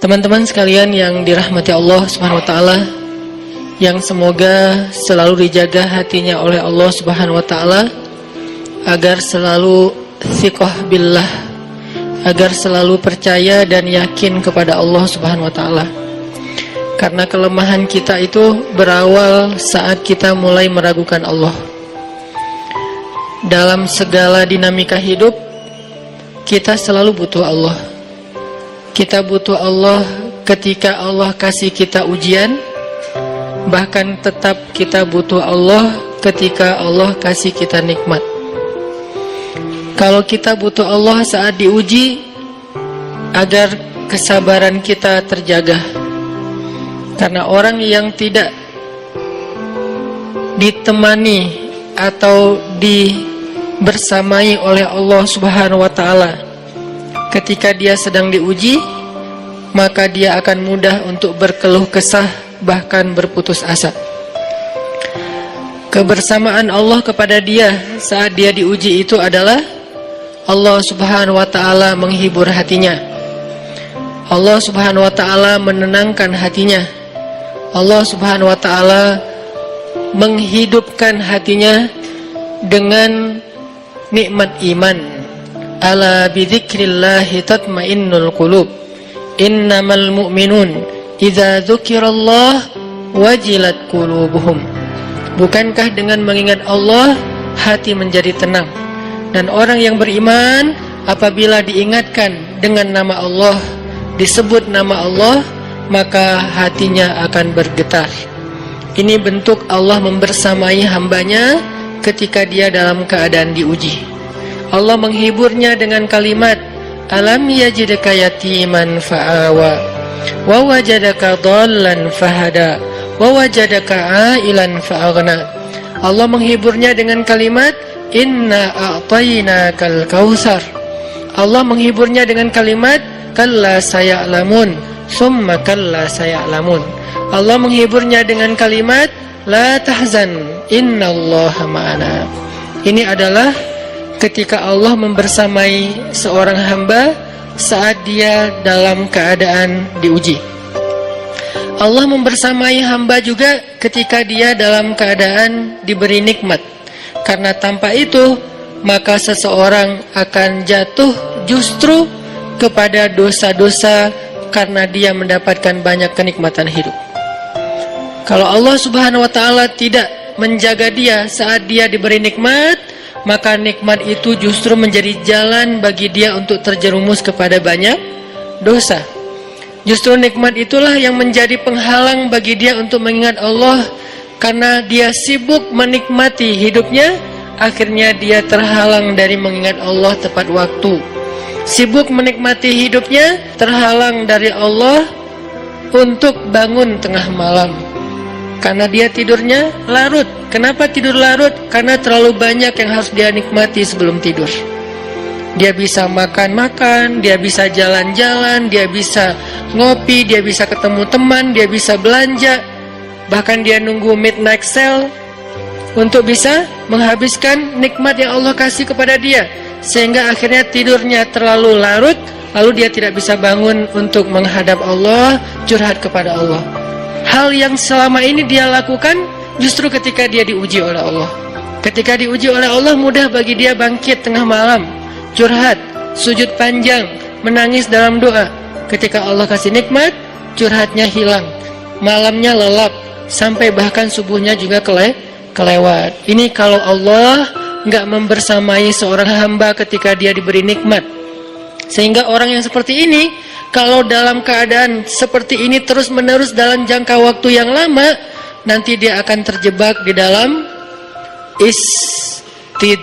Teman-teman sekalian yang dirahmati Allah Subhanahu wa taala, yang semoga selalu dijaga hatinya oleh Allah Subhanahu wa taala agar selalu thiqah billah, agar selalu percaya dan yakin kepada Allah Subhanahu wa taala. Karena kelemahan kita itu berawal saat kita mulai meragukan Allah. Dalam segala dinamika hidup, kita selalu butuh Allah. Kita butuh Allah ketika Allah kasih kita ujian. Bahkan tetap kita butuh Allah ketika Allah kasih kita nikmat. Kalau kita butuh Allah saat diuji, agar kesabaran kita terjaga. Karena orang yang tidak ditemani atau dibersamai oleh Allah Subhanahu wa taala ketika dia sedang diuji, maka dia akan mudah untuk berkeluh kesah, bahkan berputus asa. Kebersamaan Allah kepada dia saat dia diuji itu adalah Allah Subhanahu wa taala menghibur hatinya. Allah Subhanahu wa taala menenangkan hatinya. Allah Subhanahu wa taala menghidupkan hatinya dengan nikmat iman. Ala bidzikrillahi tatmainnul qulub. Innamal mu'minun idza dzukirallah wajilat qulubuhum. Bukankah dengan mengingat Allah hati menjadi tenang? Dan orang yang beriman apabila diingatkan dengan nama Allah, disebut nama Allah, maka hatinya akan bergetar. Ini bentuk Allah membersamai hambanya ketika dia dalam keadaan diuji. Allah menghiburnya dengan kalimat, alam yajidka yatiman fa'awa wa wajadaka dhallan fahada wa wajadaka ailan fa'aghna. Allah menghiburnya dengan kalimat, inna a'tainakal kautsar. Allah menghiburnya dengan kalimat, kalla saya'lamun summa kalla saya'lamun. Allah menghiburnya dengan kalimat, la tahzan innallaha ma'ana. Ini adalah ketika Allah membersamai seorang hamba saat dia dalam keadaan diuji. Allah membersamai hamba juga ketika dia dalam keadaan diberi nikmat. Karena tanpa itu, maka seseorang akan jatuh justru kepada dosa-dosa karena dia mendapatkan banyak kenikmatan hidup. Kalau Allah Subhanahu wa taala tidak menjaga dia saat dia diberi nikmat, maka nikmat itu justru menjadi jalan bagi dia untuk terjerumus kepada banyak dosa. Justru nikmat itulah yang menjadi penghalang bagi dia untuk mengingat Allah. Karena dia sibuk menikmati hidupnya, akhirnya dia terhalang dari mengingat Allah tepat waktu. Sibuk menikmati hidupnya, terhalang dari Allah untuk bangun tengah malam. Karena dia tidurnya larut. Kenapa tidur larut? Karena terlalu banyak yang harus dia nikmati sebelum tidur. Dia bisa makan-makan, dia bisa jalan-jalan, dia bisa ngopi, dia bisa ketemu teman, dia bisa belanja. Bahkan dia nunggu midnight sale untuk bisa menghabiskan nikmat yang Allah kasih kepada dia. Sehingga akhirnya tidurnya terlalu larut, lalu dia tidak bisa bangun untuk menghadap Allah, curhat kepada Allah. Hal yang selama ini dia lakukan justru ketika dia diuji oleh Allah. Ketika diuji oleh Allah, mudah bagi dia bangkit tengah malam, curhat, sujud panjang, menangis dalam doa. Ketika Allah kasih nikmat, curhatnya hilang, malamnya lelap, sampai bahkan subuhnya juga kelewat. Ini kalau Allah nggak membersamai seorang hamba ketika dia diberi nikmat. Sehingga orang yang seperti ini, kalau dalam keadaan seperti ini terus-menerus dalam jangka waktu yang lama, nanti dia akan terjebak di dalam istidraj.